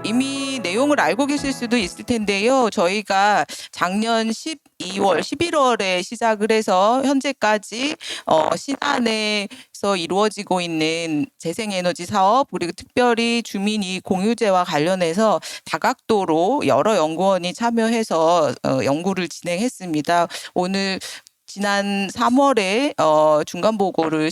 이미 내용을 알고 계실 수도 있을 텐데요. 저희가 작년 12월, 11월에 시작을 해서 현재까지 신안에서 이루어지고 있는 재생에너지 사업, 그리고 특별히 주민이익 공유제와 관련해서 다각도로 여러 연구원이 참여해서 연구를 진행했습니다. 오늘 지난 3월에 중간 보고를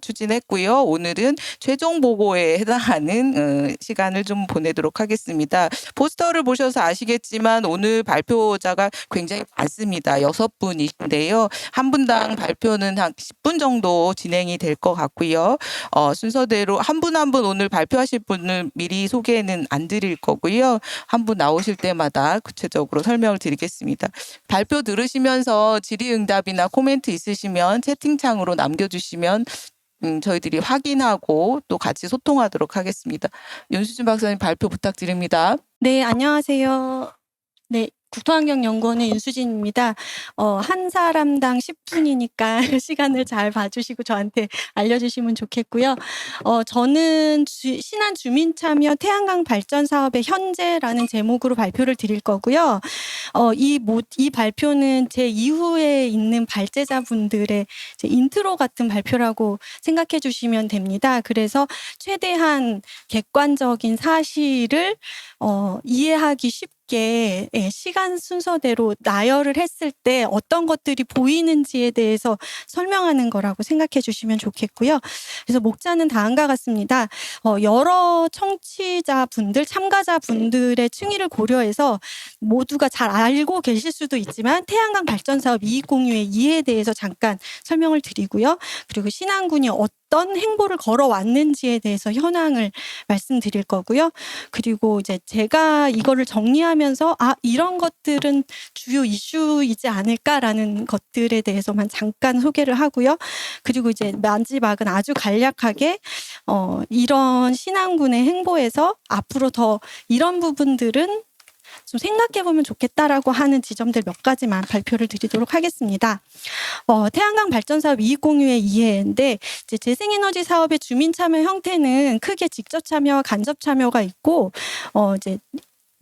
추진했고요. 오늘은 최종 보고에 해당하는 시간을 좀 보내도록 하겠습니다. 포스터를 보셔서 아시겠지만 오늘 발표자가 굉장히 많습니다. 6분이신데요. 한 분당 발표는 한 10분 정도 진행이 될 것 같고요. 순서대로 한 분 한 분 오늘 발표하실 분을 미리 소개는 안 드릴 거고요. 한 분 나오실 때마다 구체적으로 설명을 드리겠습니다. 발표 들으시면서 질의응답이나 코멘트 있으시면 채팅창으로 남겨주시면 저희들이 확인하고 또 같이 소통하도록 하겠습니다. 윤수진 박사님 발표 부탁드립니다. 네, 안녕하세요. 네, 국토환경연구원의 윤수진입니다. 한 사람당 10분이니까 시간을 잘 봐주시고 저한테 알려주시면 좋겠고요. 저는 신안 주민참여 태양광 발전 사업의 현재라는 제목으로 발표를 드릴 거고요. 이 발표는 제 이후에 있는 발제자분들의 인트로 같은 발표라고 생각해 주시면 됩니다. 그래서 최대한 객관적인 사실을 이해하기 쉽게 시간 순서대로 나열을 했을 때 어떤 것들이 보이는지에 대해서 설명하는 거라고 생각해 주시면 좋겠고요. 그래서 목차는 다음과 같습니다. 여러 청취자분들, 참가자분들의 층위를 고려해서 모두가 잘 알고 계실 수도 있지만 태양광 발전 사업 이익 공유의 이해에 대해서 잠깐 설명을 드리고요. 그리고 신안군이 어떤 행보를 걸어왔는지에 대해서 현황을 말씀드릴 거고요. 그리고 이제 제가 이거를 정리하면서 이런 것들은 주요 이슈이지 않을까라는 것들에 대해서만 잠깐 소개를 하고요. 그리고 이제 마지막은 아주 간략하게 이런 신안군의 행보에서 앞으로 더 이런 부분들은 좀 생각해 보면 좋겠다라고 하는 지점들 몇 가지만 발표를 드리도록 하겠습니다. 태양광 발전 사업 이익 공유의 이해인데 이제 재생에너지 사업의 주민 참여 형태는 크게 직접 참여와 간접 참여가 있고 이제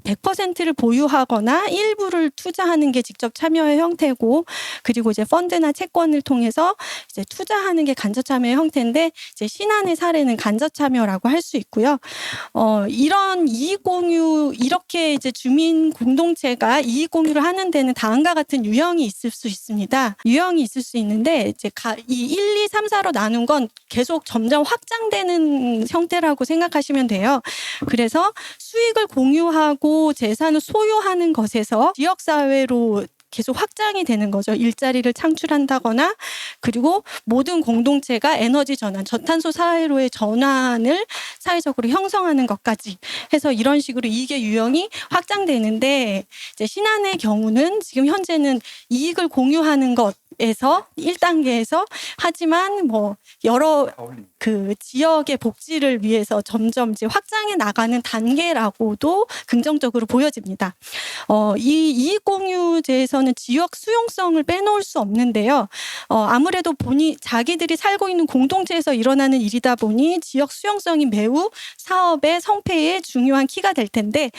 100%를 보유하거나 일부를 투자하는 게 직접 참여의 형태고, 그리고 이제 펀드나 채권을 통해서 이제 투자하는 게 간접 참여의 형태인데, 이제 신안의 사례는 간접 참여라고 할 수 있고요. 이런 이익 공유, 이렇게 이제 주민 공동체가 이익 공유를 하는 데는 다음과 같은 유형이 있을 수 있습니다. 유형이 있을 수 있는데, 이제 이 1, 2, 3, 4로 나눈 건 계속 점점 확장되는 형태라고 생각하시면 돼요. 그래서 수익을 공유하고 재산을 소유하는 것에서 지역사회로 계속 확장이 되는 거죠. 일자리를 창출한다거나, 그리고 모든 공동체가 에너지 전환, 저탄소 사회로의 전환을 사회적으로 형성하는 것까지 해서 이런 식으로 이익의 유형이 확장되는데, 이제 신안의 경우는 지금 현재는 이익을 공유하는 것에서 1단계에서 하지만 뭐 여러 그 지역의 복지를 위해서 점점 이제 확장해 나가는 단계라고도 긍정적으로 보여집니다. 이 이익 공유제에서는 지역 수용성을 빼놓을 수 없는데요. 아무래도 자기들이 살고 있는 공동체에서 일어나는 일이다 보니 지역 수용성이 매우 사업의 성패에 중요한 키가 될 텐데,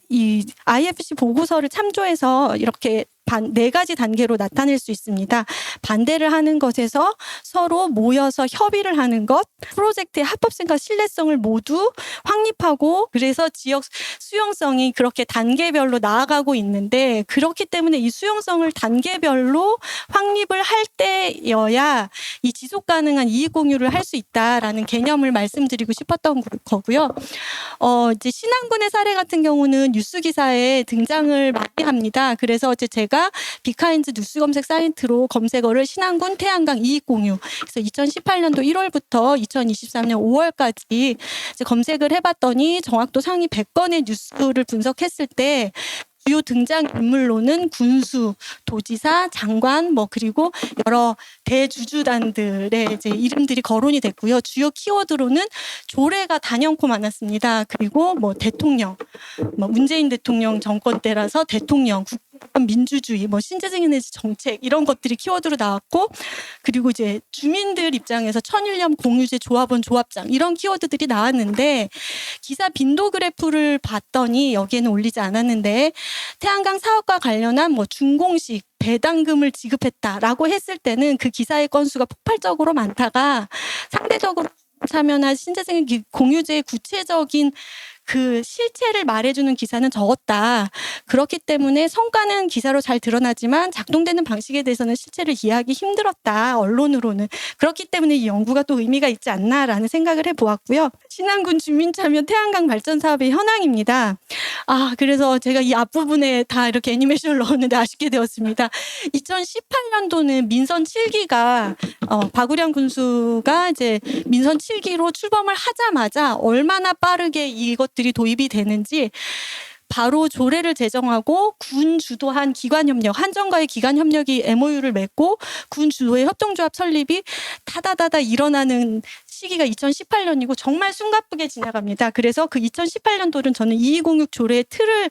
이 IFC 보고서를 참조해서 이렇게 4가지 단계로 나타낼 수 있습니다. 반대를 하는 것에서 서로 모여서 협의를 하는 것, 프로젝트의 합법성과 신뢰성을 모두 확립하고, 그래서 지역 수용성이 그렇게 단계별로 나아가고 있는데, 그렇기 때문에 이 수용성을 단계별로 확립을 할 때여야 이 지속 가능한 이익 공유를 할 수 있다라는 개념을 말씀드리고 싶었던 거고요. 이제 신안군의 사례 같은 경우는 뉴스 기사에 등장을 많이 합니다. 그래서 이제 제가 비카인즈 뉴스 검색 사이트로 검색어를 신안군 태양광 이익 공유, 그래서 2018년도 1월부터 2023년 5월까지 이제 검색을 해봤더니 정확도 상위 100건의 뉴스를 분석했을 때 주요 등장 인물로는 군수, 도지사, 장관, 그리고 여러 대주주단들의 이제 이름들이 거론이 됐고요. 주요 키워드로는 조례가 단연코 많았습니다. 그리고 대통령, 문재인 대통령 정권 때라서 대통령, 민주주의, 뭐 신재생 에너지 정책 이런 것들이 키워드로 나왔고, 그리고 이제 주민들 입장에서 천일염 공유제 조합원 조합장 이런 키워드들이 나왔는데, 기사 빈도 그래프를 봤더니 여기에는 올리지 않았는데 태양광 사업과 관련한 뭐 준공식 배당금을 지급했다라고 했을 때는 그 기사의 건수가 폭발적으로 많다가 상대적으로 참여나 신재생 공유제의 구체적인 그 실체를 말해주는 기사는 적었다. 그렇기 때문에 성과는 기사로 잘 드러나지만 작동되는 방식에 대해서는 실체를 이해하기 힘들었다. 언론으로는. 그렇기 때문에 이 연구가 또 의미가 있지 않나라는 생각을 해보았고요. 신안군 주민참여 태양광 발전 사업의 현황입니다. 그래서 제가 이 앞부분에 다 이렇게 애니메이션을 넣었는데 아쉽게 되었습니다. 2018년도는 민선 7기가 박우량 군수가 이제 민선 7기로 출범을 하자마자 얼마나 빠르게 이것들이 도입이 되는지 바로 조례를 제정하고 군 주도한 기관 협력, 한정과의 기관 협력이 MOU를 맺고 군 주도의 협동조합 설립이 타다다다 일어나는 시기가 2018년이고 정말 숨가쁘게 지나갑니다. 그래서 그 2018년도는 저는 2206 조례의 틀을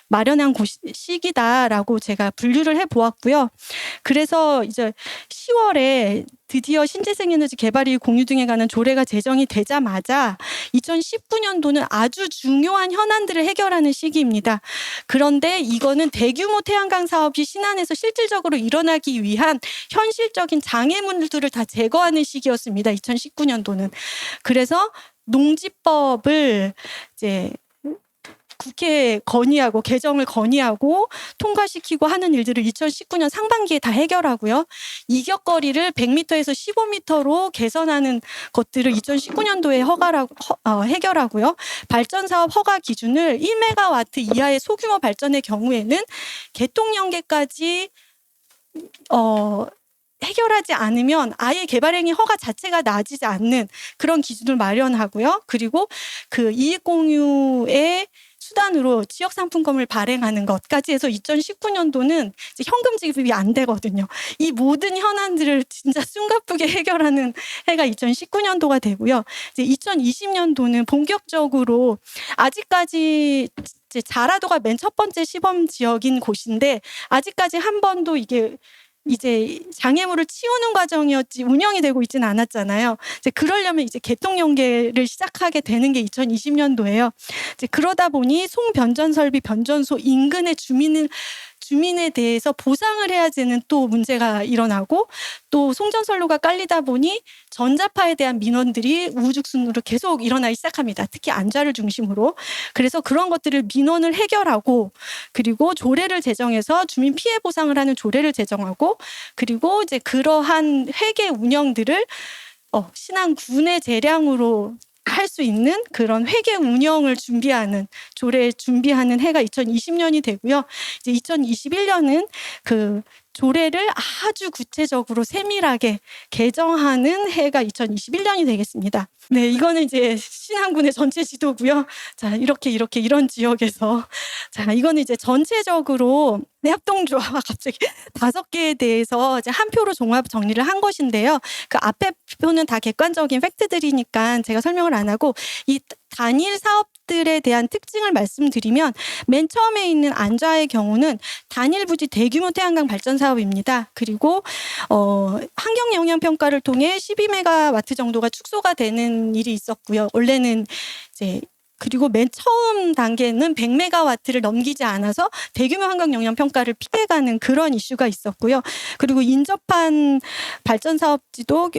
마련한 시기다라고 제가 분류를 해보았고요. 그래서 이제 10월에 드디어 신재생 에너지 개발이 공유 등에 관한 조례가 제정이 되자마자 2019년도는 아주 중요한 현안들을 해결하는 시기입니다. 그런데 이거는 대규모 태양광 사업이 신안에서 실질적으로 일어나기 위한 현실적인 장애물들을 다 제거하는 시기였습니다. 2019년도는. 그래서 농지법을 이제 국회에 건의하고 개정을 건의하고 통과시키고 하는 일들을 2019년 상반기에 다 해결하고요. 이격거리를 100m에서 15m로 개선하는 것들을 2019년도에 해결하고요. 발전사업 허가 기준을 1메가와트 이하의 소규모 발전의 경우에는 개통 연계까지 해결하지 않으면 아예 개발행위 허가 자체가 나아지지 않는 그런 기준을 마련하고요. 그리고 그 이익공유의 수단으로 지역상품권을 발행하는 것까지 해서 2019년도는 현금 지급이 안 되거든요. 이 모든 현안들을 진짜 숨가쁘게 해결하는 해가 2019년도가 되고요. 이제 2020년도는 본격적으로 아직까지 자라도가 맨 첫 번째 시범 지역인 곳인데 아직까지 한 번도 이게 이제 장애물을 치우는 과정이었지 운영이 되고 있지는 않았잖아요. 이제 그러려면 이제 개통 연계를 시작하게 되는 게 2020년도예요. 이제 그러다 보니 송변전 설비 변전소 인근의 주민에 대해서 보상을 해야 되는 또 문제가 일어나고 또 송전선로가 깔리다 보니 전자파에 대한 민원들이 우후죽순으로 계속 일어나기 시작합니다. 특히 안좌를 중심으로. 그래서 그런 것들을 민원을 해결하고 그리고 조례를 제정해서 주민 피해 보상을 하는 조례를 제정하고 그리고 이제 그러한 회계 운영들을 신안군의 재량으로 할 수 있는 그런 회계 운영을 준비하는 조례 준비하는 해가 2020년이 되고요. 이제 2021년은 그 조례를 아주 구체적으로 세밀하게 개정하는 해가 2021년이 되겠습니다. 네, 이거는 이제 신안군의 전체 지도고요. 자, 이렇게 이런 지역에서 자, 이거는 이제 전체적으로 협동조합 갑자기 5개에 대해서 이제 한 표로 종합 정리를 한 것인데요. 그 앞에 표는 다 객관적인 팩트들이니까 제가 설명을 안 하고 이 단일 사업들에 대한 특징을 말씀드리면 맨 처음에 있는 안좌의 경우는 단일 부지 대규모 태양광 발전 사업입니다. 그리고 환경 영향 평가를 통해 12메가와트 정도가 축소가 되는 일이 있었고요. 원래는 이제 그리고 맨 처음 단계는 100메가와트를 넘기지 않아서 대규모 환경 영향 평가를 피해가는 그런 이슈가 있었고요. 그리고 인접한 발전 사업지도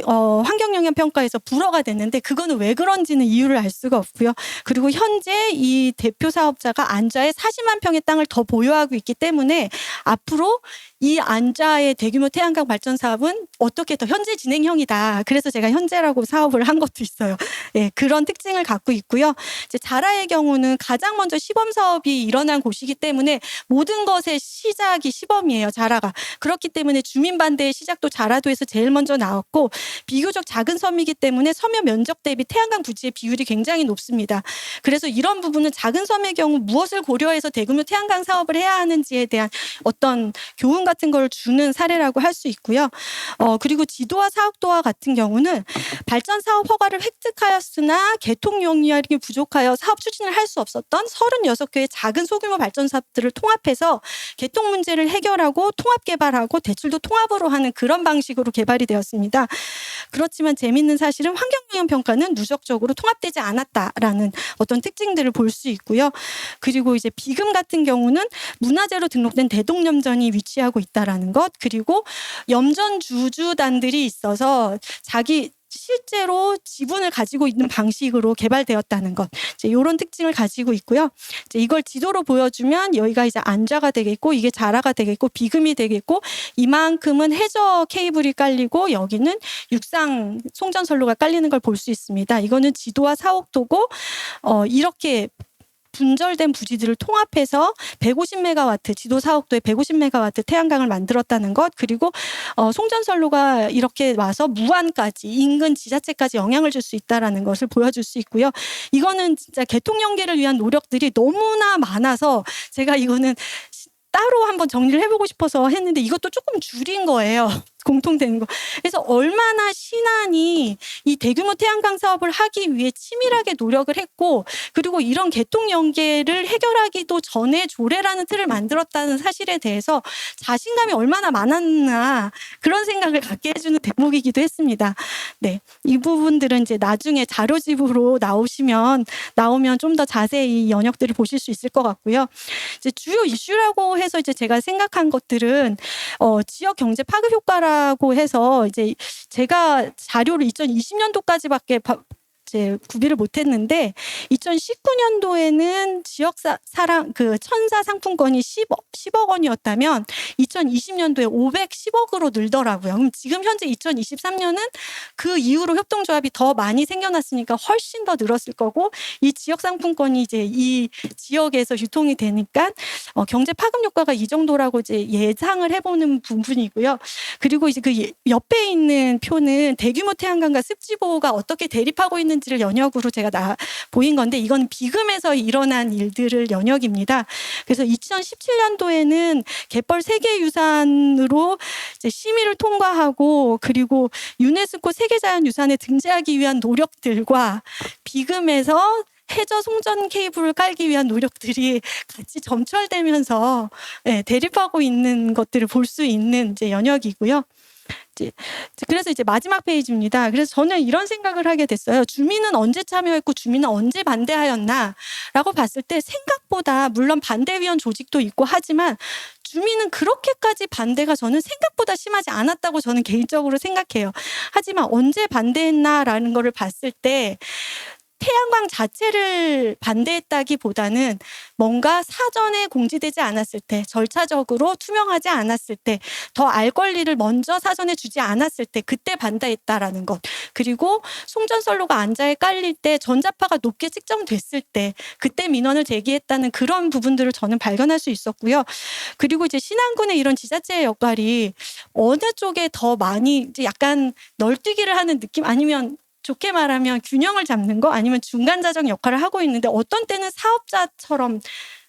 환경 영향 평가에서 불허가 됐는데 그거는 왜 그런지는 이유를 알 수가 없고요. 그리고 현재 이 대표 사업자가 안좌에 40만 평의 땅을 더 보유하고 있기 때문에 앞으로 이 안좌의 대규모 태양광 발전 사업은 어떻게 더 현재 진행형이다. 그래서 제가 현재라고 사업을 한 것도 있어요. 네, 그런 특징을 갖고 있고요. 이제 자라의 경우는 가장 먼저 시범 사업이 일어난 곳이기 때문에 모든 것의 시작이 시범이에요. 자라가. 그렇기 때문에 주민 반대의 시작도 자라도에서 제일 먼저 나왔고 비교적 작은 섬이기 때문에 섬유 면적 대비 태양광 부지의 비율이 굉장히 높습니다. 그래서 이런 부분은 작은 섬의 경우 무엇을 고려해서 대규모 태양광 사업을 해야 하는지에 대한 어떤 교훈 같은 걸 주는 사례라고 할 수 있고요. 그리고 지도와 사업도와 같은 경우는 발전 사업 허가를 획득하였으나 개통 용역이 부족하여 사업 추진을 할 수 없었던 36개의 작은 소규모 발전 사업들을 통합해서 개통 문제를 해결하고 통합 개발하고 대출도 통합으로 하는 그런 방식으로 개발이 되었습니다. 그렇지만 재미있는 사실은 환경영향 평가는 누적적으로 통합되지 않았다라는 어떤 특징들을 볼 수 있고요. 그리고 이제 비금 같은 경우는 문화재로 등록된 대동염전이 위치하고 있다라는 것, 그리고 염전 주주단들이 있어서 자기 실제로 지분을 가지고 있는 방식으로 개발되었다는 것, 이제 이런 특징을 가지고 있고요. 이제 이걸 지도로 보여주면 여기가 이제 안좌가 되겠고, 이게 자라가 되겠고, 비금이 되겠고, 이만큼은 해저 케이블이 깔리고 여기는 육상 송전선로가 깔리는 걸 볼 수 있습니다. 이거는 지도와 사옥도고 이렇게 분절된 부지들을 통합해서 150메가와트, 지도 사옥도에 150메가와트 태양광을 만들었다는 것, 그리고 송전선로가 이렇게 와서 무안까지 인근 지자체까지 영향을 줄 수 있다라는 것을 보여줄 수 있고요. 이거는 진짜 개통 연계를 위한 노력들이 너무나 많아서 제가 이거는 따로 한번 정리를 해보고 싶어서 했는데 이것도 조금 줄인 거예요. 공통되는 거. 그래서 얼마나 신안이 이 대규모 태양광 사업을 하기 위해 치밀하게 노력을 했고, 그리고 이런 개통 연계를 해결하기도 전에 조례라는 틀을 만들었다는 사실에 대해서 자신감이 얼마나 많았나 그런 생각을 갖게 해주는 대목이기도 했습니다. 네, 이 부분들은 이제 나중에 자료집으로 나오면 좀 더 자세히 이 연역들을 보실 수 있을 것 같고요. 이제 주요 이슈라고 해서 이제 제가 생각한 것들은 지역 경제 파급 효과라 고 해서 이제 제가 자료를 2020년도까지밖에 이제 구비를 못했는데 2019년도에는 지역 천사 상품권이 10억 원이었다면 2020년도에 510억으로 늘더라고요. 그럼 지금 현재 2023년은 그 이후로 협동조합이 더 많이 생겨났으니까 훨씬 더 늘었을 거고, 이 지역 상품권이 이제 이 지역에서 유통이 되니까 경제 파급 효과가 이 정도라고 이제 예상을 해보는 부분이고요. 그리고 이제 그 옆에 있는 표는 대규모 태양광과 습지 보호가 어떻게 대립하고 있는 지를 연역으로 제가 보인 건데, 이건 비금에서 일어난 일들을 연역입니다. 그래서 2017년도에는 갯벌 세계유산으로 이제 심의를 통과하고, 그리고 유네스코 세계자연유산에 등재하기 위한 노력들과 비금에서 해저 송전 케이블을 깔기 위한 노력들이 같이 점철되면서 대립하고 있는 것들을 볼 수 있는 이제 연역이고요. 그래서 이제 마지막 페이지입니다. 그래서 저는 이런 생각을 하게 됐어요. 주민은 언제 참여했고 주민은 언제 반대하였나라고 봤을 때 생각보다, 물론 반대위원 조직도 있고 하지만 주민은 그렇게까지 반대가 저는 생각보다 심하지 않았다고 저는 개인적으로 생각해요. 하지만 언제 반대했나라는 거를 봤을 때 태양광 자체를 반대했다기보다는 뭔가 사전에 공지되지 않았을 때, 절차적으로 투명하지 않았을 때, 더 알 권리를 먼저 사전에 주지 않았을 때, 그때 반대했다라는 것. 그리고 송전선로가 안자에 깔릴 때 전자파가 높게 측정됐을 때 그때 민원을 제기했다는 그런 부분들을 저는 발견할 수 있었고요. 그리고 이제 신안군의 이런 지자체의 역할이 어느 쪽에 더 많이 이제 약간 널뛰기를 하는 느낌, 아니면 좋게 말하면 균형을 잡는 거, 아니면 중간 자정 역할을 하고 있는데, 어떤 때는 사업자처럼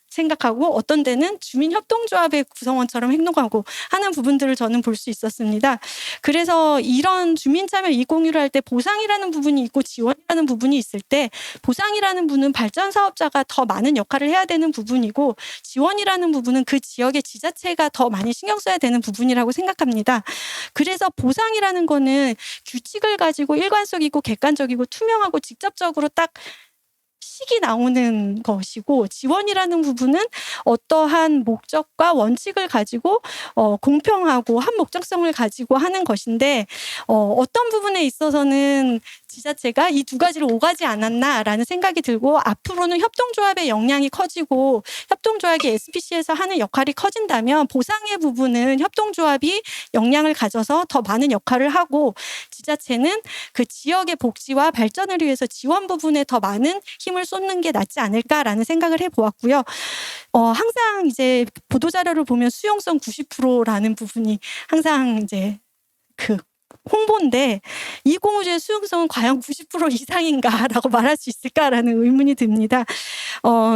생각하고 어떤 때는 주민협동조합의 구성원처럼 행동하고 하는 부분들을 저는 볼 수 있었습니다. 그래서 이런 주민참여 이익공유를 할 때 보상이라는 부분이 있고 지원이라는 부분이 있을 때, 보상이라는 부분은 발전 사업자가 더 많은 역할을 해야 되는 부분이고, 지원이라는 부분은 그 지역의 지자체가 더 많이 신경 써야 되는 부분이라고 생각합니다. 그래서 보상이라는 거는 규칙을 가지고 일관성이고 객관적이고 투명하고 직접적으로 딱 식이 나오는 것이고, 지원이라는 부분은 어떠한 목적과 원칙을 가지고 공평하고 한 목적성을 가지고 하는 것인데, 어떤 부분에 있어서는 지자체가 이 두 가지를 오가지 않았나라는 생각이 들고, 앞으로는 협동조합의 역량이 커지고 협동조합이 SPC에서 하는 역할이 커진다면 보상의 부분은 협동조합이 역량을 가져서 더 많은 역할을 하고, 지자체는 그 지역의 복지와 발전을 위해서 지원 부분에 더 많은 힘을 쏟는 게 낫지 않을까라는 생각을 해보았고요. 항상 이제 보도자료를 보면 수용성 90%라는 부분이 항상 이제 홍보인데 이 공모주의 수용성은 과연 90% 이상인가라고 말할 수 있을까라는 의문이 듭니다.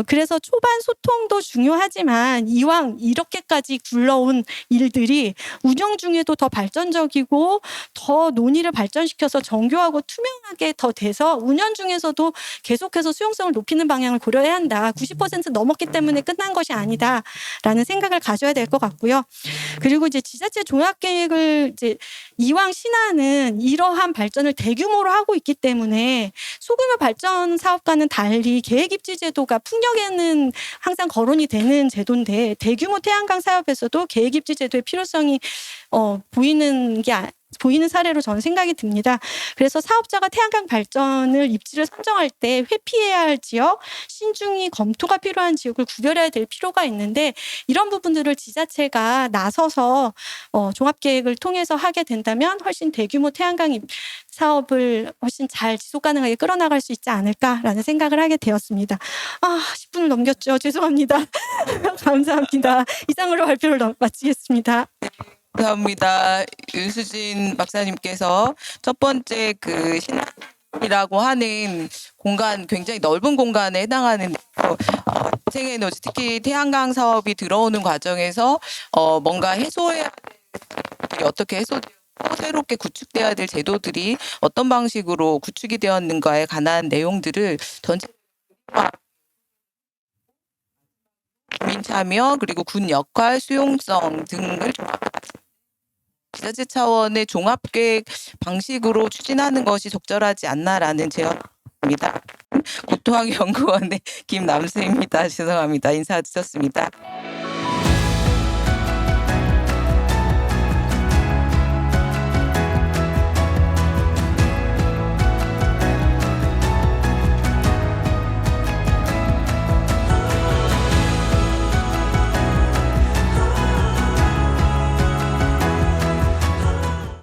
그래서 초반 소통도 중요하지만 이왕 이렇게까지 굴러온 일들이 운영 중에도 더 발전적이고 더 논의를 발전시켜서 정교하고 투명하게 더 돼서 운영 중에서도 계속해서 수용성을 높이는 방향을 고려해야 한다. 90% 넘었기 때문에 끝난 것이 아니다라는 생각을 가져야 될 것 같고요. 그리고 이제 지자체 종합 계획을 이제 이왕 신안은 이러한 발전을 대규모로 하고 있기 때문에 소규모 발전 사업과는 달리 계획 입지 제도가 풍력에는 항상 거론이 되는 제도인데 대규모 태양광 사업에서도 계획 입지 제도의 필요성이 보이는 사례로 저는 생각이 듭니다. 그래서 사업자가 태양광 발전을 입지를 선정할 때 회피해야 할 지역, 신중히 검토가 필요한 지역을 구별해야 될 필요가 있는데 이런 부분들을 지자체가 나서서 종합계획을 통해서 하게 된다면 훨씬 대규모 태양광 사업을 훨씬 잘 지속 가능하게 끌어나갈 수 있지 않을까라는 생각을 하게 되었습니다. 10분을 넘겼죠. 죄송합니다. 감사합니다. 이상으로 발표를 마치겠습니다. 감사합니다. 윤수진 박사님께서 첫 번째 그 신안이라고 하는 공간, 굉장히 넓은 공간에 해당하는 생에너지, 특히 태양광 사업이 들어오는 과정에서 뭔가 해소해야 될, 어떻게 해소되고 새롭게 구축돼야 될 제도들이 어떤 방식으로 구축이 되었는가에 관한 내용들을 국민 참여 그리고 군 역할, 수용성 등을 지자체 차원의 종합계획 방식으로 추진하는 것이 적절하지 않나라는 제언입니다. 국토환경연구원의 김남수입니다. 죄송합니다. 인사 드렸습니다.